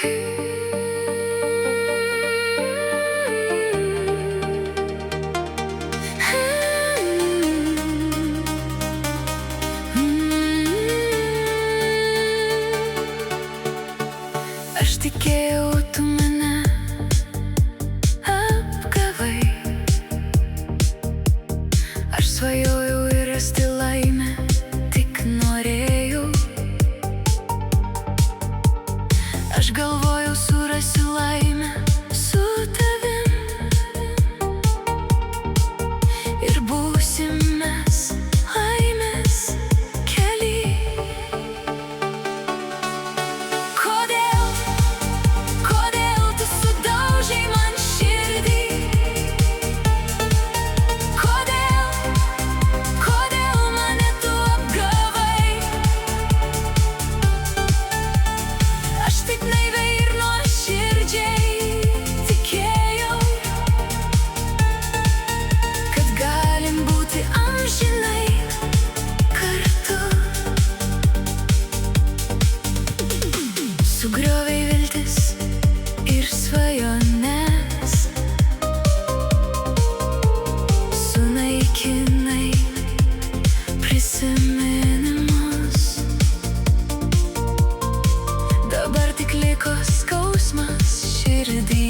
Aš tikėjau, tu mane apgavai. Aš svajojau ir rasti laimę, tik norėjau. Aš galvojau, surasiu laimę su tavim ir būsim mes laimės kely. Kodėl tu sudaužei man širdį? Kodėl mane tu apgavai? Aš taip naiviai ir nuoširdžiai tikėjau, kad galim būti amžinai kartu. Sugriovei viltis ir svajones, sunaikinai prisiminimus. Dabar tik liko skausmas širdį.